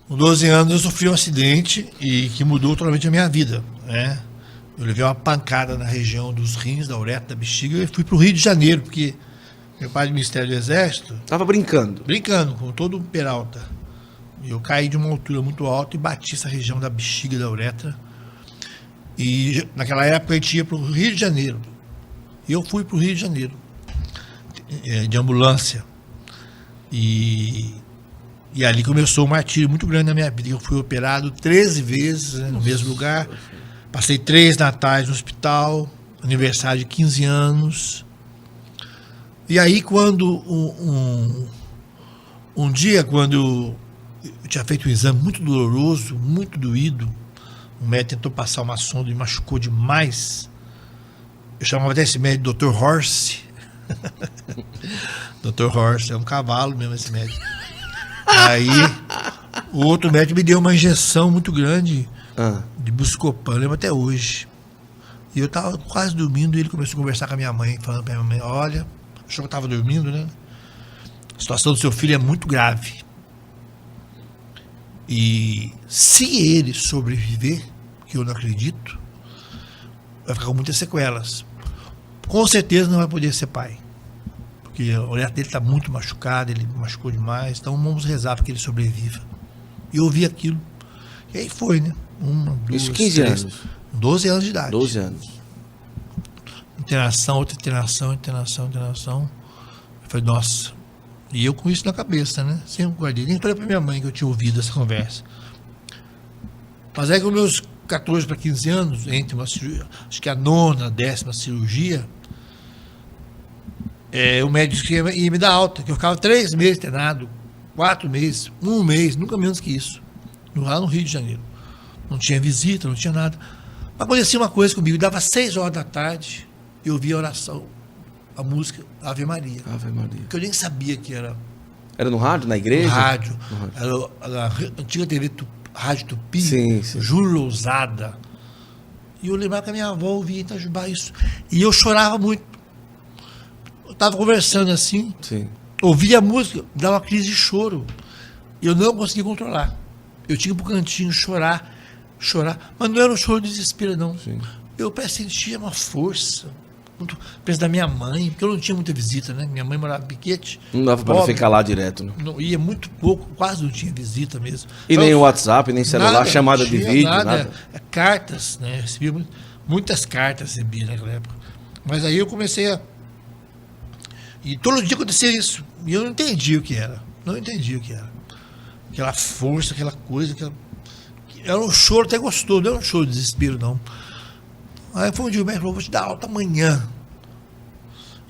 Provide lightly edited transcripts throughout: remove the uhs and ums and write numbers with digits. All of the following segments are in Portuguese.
Com 12 anos eu sofri um acidente e que mudou totalmente a minha vida, né? Eu levei uma pancada na região dos rins, da uretra, da bexiga, e fui para o Rio de Janeiro, porque meu pai do Ministério do Exército... Tava brincando. Brincando, com todo um Peralta. Eu caí de uma altura muito alta e bati essa região da bexiga, da uretra. E naquela época a gente ia para o Rio de Janeiro. E eu fui para o Rio de Janeiro, de ambulância. E ali começou um martírio muito grande na minha vida. Eu fui operado 13 vezes, né, no mesmo lugar. Passei 3 natais no hospital, aniversário de 15 anos. E aí, quando um dia, quando eu tinha feito um exame muito doloroso, muito doído, o médico tentou passar uma sonda e machucou demais. Eu chamava até esse médico Dr. Horse. Dr. Horse, é um cavalo mesmo esse médico. Aí, o outro médico me deu uma injeção muito grande de Buscopan, eu lembro até hoje. E eu estava quase dormindo e ele começou a conversar com a minha mãe, falando para minha mãe, olha, achou que eu estava dormindo, né? A situação do seu filho é muito grave. E se ele sobreviver, que eu não acredito, vai ficar com muitas sequelas. Com certeza não vai poder ser pai. Porque a uretra dele está muito machucada, ele machucou demais, então vamos rezar para que ele sobreviva. E eu ouvi aquilo. E aí foi, né? 1, 2, Isso, 15 3, anos. 12 anos de idade. 12 anos. Internação, outra internação. Eu falei, nossa. E eu com isso na cabeça, né? Sempre guardei. Nem falei pra minha mãe que eu tinha ouvido essa conversa. Mas aí com meus 14 para 15 anos, entre uma cirurgia, acho que a 9ª, 10ª cirurgia, o médico disse que ia me dar alta, que eu ficava 3 meses internado, 4 meses, 1 mês, nunca menos que isso. Lá no Rio de Janeiro. Não tinha visita, não tinha nada. Mas acontecia uma coisa comigo, dava 6 horas da tarde, eu via a oração, a música Ave Maria. Ave Maria. Que eu nem sabia que era. Era no rádio, na igreja? No rádio. Era a antiga TV Rádio Tupi, sim. Júlio Lousada. E eu lembrava que a minha avó ouvia em Itajubá isso. E eu chorava muito. Eu estava conversando assim, ouvia a música, dava uma crise de choro. E eu não conseguia controlar. Eu tinha que ir pro cantinho chorar. Mas não era um choro de desespero, não. Sim. Eu sentia uma força. Penso da minha mãe, porque eu não tinha muita visita, né? Minha mãe morava em Piquete. Não dava para ficar lá direto, né? Não, ia muito pouco, quase não tinha visita mesmo. E nem o WhatsApp, nem celular, nada, chamada de vídeo, nada. Cartas, né? Recebia muitas cartas, recebia naquela época. Mas aí eu comecei a... E todo dia acontecia isso. E eu não entendia o que era. Não entendia o que era. Aquela força, aquela coisa, era um choro até gostoso, não era um choro de desespero, não. Aí foi um dia o médico falou, vou te dar alta amanhã.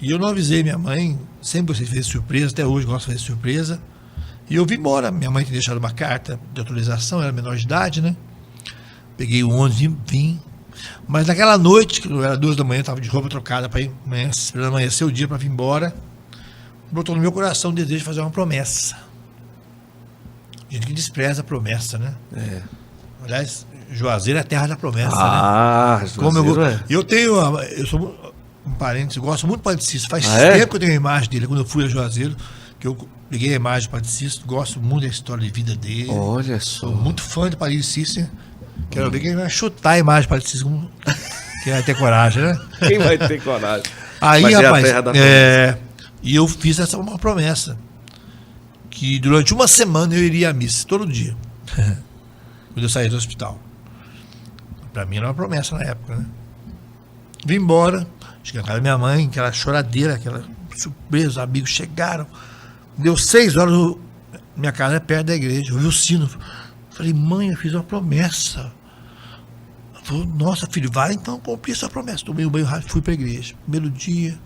E eu não avisei minha mãe, sempre gostei de fazer surpresa, até hoje gosto de fazer surpresa. E eu vim embora, minha mãe tinha deixado uma carta de autorização, era menor de idade, né? Peguei o ônibus e vim. Mas naquela noite, que era 2 da manhã, eu estava de roupa trocada para ir esperando amanhecer o dia para vir embora, brotou no meu coração o desejo de fazer uma promessa. Gente que despreza a promessa, né? Aliás, Juazeiro é a terra da promessa, né? Juazeiro Eu sou um parente, eu gosto muito do Padre Cícero. Faz tempo que eu tenho a imagem dele, quando eu fui a Juazeiro, que eu peguei a imagem do Padre Cícero, gosto muito da história de vida dele. Olha só. Sou muito fã do Padre Cícero. Quero ver quem vai chutar a imagem do Padre Cícero. Quem vai ter coragem, né? Quem vai ter coragem? Aí, mas rapaz, é a terra da promessa. E eu fiz uma promessa. Que durante uma semana eu iria à missa, todo dia. Quando eu saí do hospital. Pra mim era uma promessa na época, né? Vim embora, cheguei na casa da minha mãe, aquela choradeira, aquela surpresa, os amigos chegaram. Deu 6 horas, minha casa é perto da igreja, eu ouvi o sino. Falei, mãe, eu fiz uma promessa. Ela falou, nossa, filho, vai então cumprir essa promessa. Tomei um banho rápido, fui pra igreja. Primeiro dia.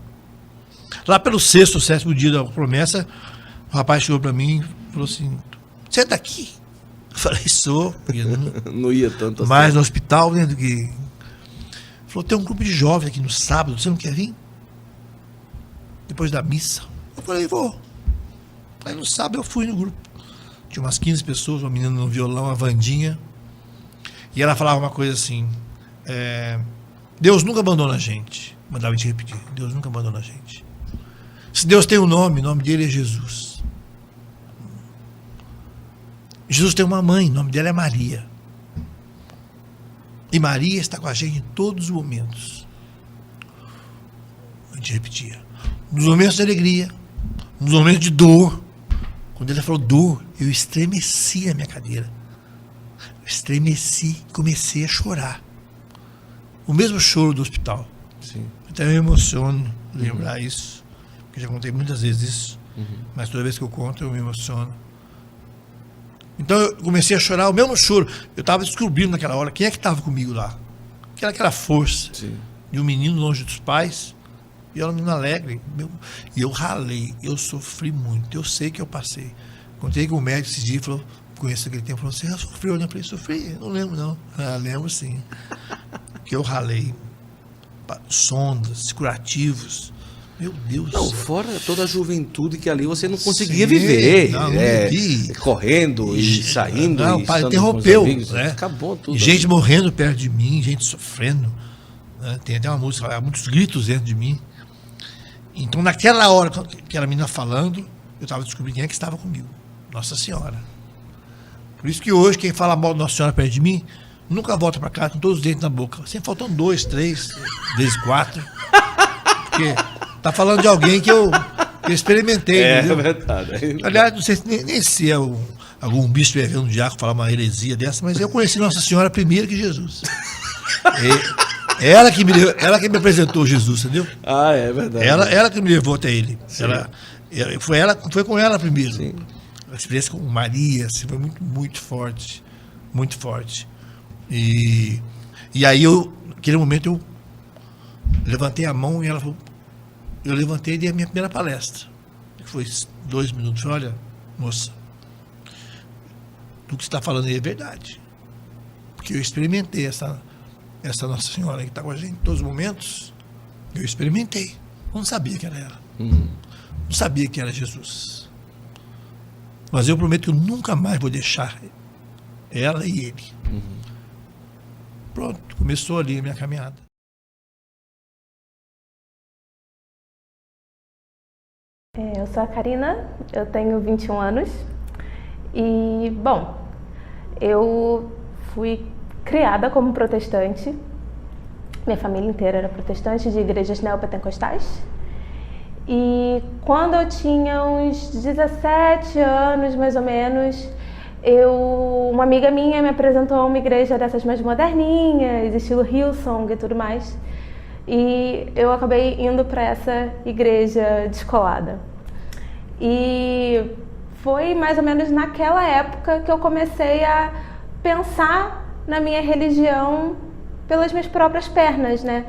Lá pelo 6º, 7º dia da promessa, o rapaz chegou pra mim e falou assim, você é daqui? Eu falei, sou. Porque não ia tanto mais assim. no hospital, né, do que... Falou, tem um grupo de jovens aqui no sábado, você não quer vir? Depois da missa. Eu falei, vou. Aí no sábado eu fui no grupo. Tinha umas 15 pessoas, uma menina no violão, a Vandinha. E ela falava uma coisa assim, Deus nunca abandona a gente. Mandava a gente repetir, Deus nunca abandona a gente. Se Deus tem um nome, o nome dele é Jesus. Jesus tem uma mãe, o nome dela é Maria. E Maria está com a gente em todos os momentos. A gente repetia. Nos momentos de alegria, nos momentos de dor. Quando ele falou dor, eu estremeci na minha cadeira. Eu estremeci, comecei a chorar. O mesmo choro do hospital. Sim. Até me emociono lembrar isso, porque já contei muitas vezes isso, mas toda vez que eu conto eu me emociono. Então eu comecei a chorar, o mesmo choro. Eu estava descobrindo naquela hora quem é que estava comigo lá. Aquela força de um menino longe dos pais, e eu era um menino alegre. E eu ralei, eu sofri muito, eu sei que eu passei. Contei com o médico esse dia, falou, conheço aquele tempo, falou, você já sofreu, né? Eu falei, sofri, não lembro não. Ah, lembro sim. Que eu ralei. Sondas, curativos. Meu Deus. Não, fora toda a juventude que ali você não conseguia viver. Não, correndo e saindo. Não, e pai, estando interrompeu. com os amigos, Né? Acabou tudo. Gente morrendo perto de mim, gente sofrendo. Né? Tem até uma música, muitos gritos dentro de mim. Então, naquela hora que aquela menina falando, eu estava descobrindo quem é que estava comigo. Nossa Senhora. Por isso que hoje, quem fala mal de Nossa Senhora perto de mim, nunca volta para casa com todos os dentes na boca. Sempre faltam 2, 3, vezes 4. Porque tá falando de alguém que eu experimentei. É verdade. Aliás, não sei nem se é algum bicho vai ver um diácono falar uma heresia dessa, mas eu conheci Nossa Senhora primeiro que Jesus. Ela que me apresentou Jesus, entendeu? Ah, é verdade. Ela que me levou até ele. Foi com ela primeiro. Sim. A experiência com Maria assim, foi muito, muito forte. Muito forte. E aí naquele momento eu levantei a mão e ela falou, eu levantei e dei a minha primeira palestra. Foi 2 minutos. Olha, moça, tudo que você está falando aí é verdade. Porque eu experimentei essa Nossa Senhora que está com a gente em todos os momentos. Eu experimentei. Eu não sabia que era ela. Não sabia que era Jesus. Mas eu prometo que eu nunca mais vou deixar ela e ele. Pronto, começou ali a minha caminhada. Eu sou a Karina, eu tenho 21 anos e, bom, eu fui criada como protestante. Minha família inteira era protestante, de igrejas neopentecostais. E quando eu tinha uns 17 anos, mais ou menos, uma amiga minha me apresentou a uma igreja dessas mais moderninhas, estilo Hillsong e tudo mais. E eu acabei indo para essa igreja descolada. E foi mais ou menos naquela época que eu comecei a pensar na minha religião pelas minhas próprias pernas, né?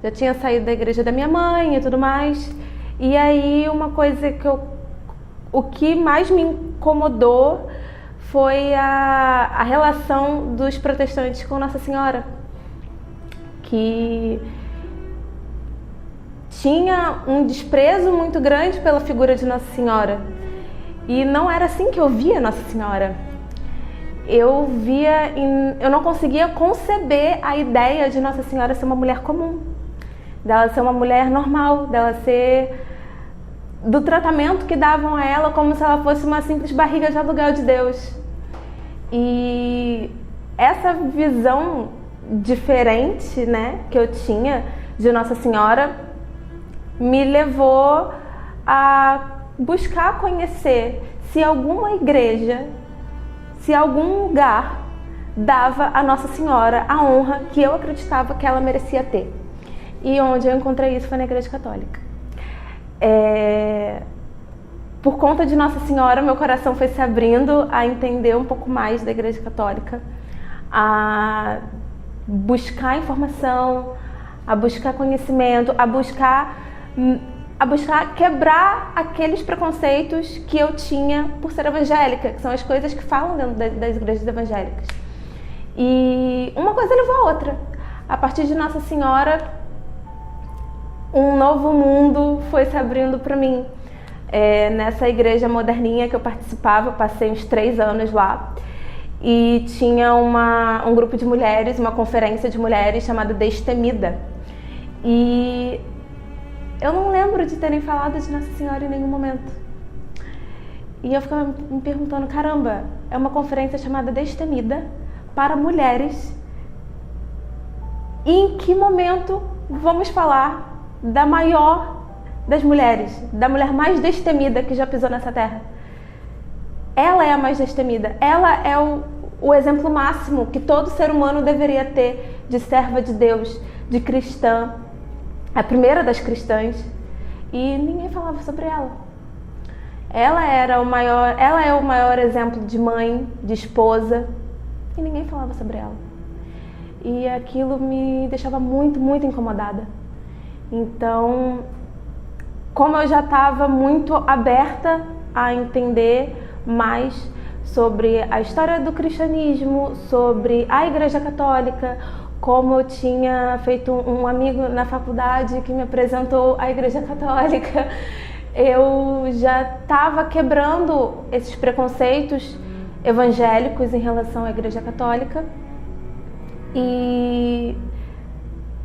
Já tinha saído da igreja da minha mãe e tudo mais. E aí uma coisa o que mais me incomodou foi a relação dos protestantes com Nossa Senhora, que tinha um desprezo muito grande pela figura de Nossa Senhora. E não era assim que eu via Nossa Senhora. Eu não conseguia conceber a ideia de Nossa Senhora ser uma mulher comum, dela ser uma mulher normal, dela ser do tratamento que davam a ela como se ela fosse uma simples barriga de aluguel de Deus. E essa visão diferente, né, que eu tinha de Nossa Senhora me levou a buscar conhecer se alguma igreja, se algum lugar dava a Nossa Senhora a honra que eu acreditava que ela merecia ter. E onde eu encontrei isso foi na Igreja Católica. Por conta de Nossa Senhora, meu coração foi se abrindo a entender um pouco mais da Igreja Católica, a buscar informação, a buscar conhecimento, a buscar quebrar aqueles preconceitos que eu tinha por ser evangélica, que são as coisas que falam dentro das igrejas evangélicas. E uma coisa levou a outra. A partir de Nossa Senhora, um novo mundo foi se abrindo para mim. Nessa igreja moderninha que eu participava, eu passei uns 3 anos lá, e tinha um grupo de mulheres, uma conferência de mulheres chamada Destemida. E eu não lembro de terem falado de Nossa Senhora em nenhum momento. E eu ficava me perguntando, caramba, é uma conferência chamada Destemida para mulheres. E em que momento vamos falar da maior das mulheres, da mulher mais destemida que já pisou nessa terra? Ela é a mais destemida, ela é o exemplo máximo que todo ser humano deveria ter de serva de Deus, de cristã, a primeira das cristãs, e ninguém falava sobre ela. Ela é o maior exemplo de mãe, de esposa, e ninguém falava sobre ela. E aquilo me deixava muito, muito incomodada. Então, como eu já estava muito aberta a entender mais sobre a história do cristianismo, sobre a Igreja Católica, como eu tinha feito um amigo na faculdade que me apresentou a Igreja Católica, eu já estava quebrando esses preconceitos evangélicos em relação à Igreja Católica. E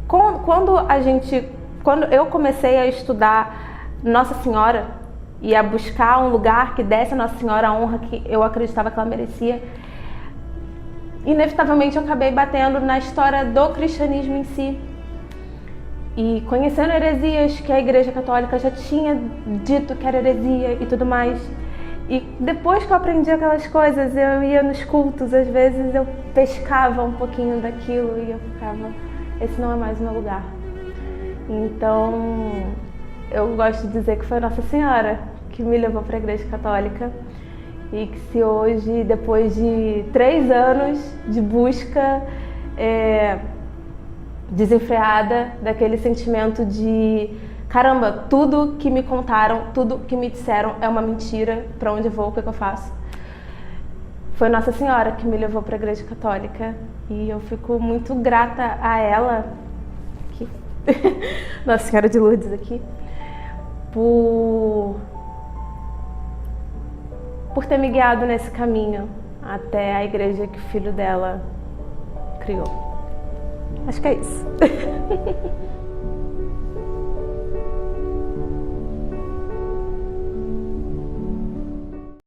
quando eu comecei a estudar Nossa Senhora e a buscar um lugar que desse a Nossa Senhora a honra que eu acreditava que ela merecia, inevitavelmente eu acabei batendo na história do cristianismo em si. E conhecendo heresias que a Igreja Católica já tinha dito que era heresia e tudo mais. E depois que eu aprendi aquelas coisas, eu ia nos cultos, às vezes eu pescava um pouquinho daquilo e eu ficava, esse não é mais o meu lugar. Então, eu gosto de dizer que foi Nossa Senhora que me levou para a Igreja Católica. E que se hoje, depois de 3 anos de busca desenfreada, daquele sentimento de caramba, tudo que me contaram, tudo que me disseram é uma mentira, para onde eu vou, o que eu faço? Foi Nossa Senhora que me levou para a Igreja Católica e eu fico muito grata a ela, aqui. Nossa Senhora de Lourdes aqui, por ter me guiado nesse caminho até a igreja que o filho dela criou. Acho que é isso.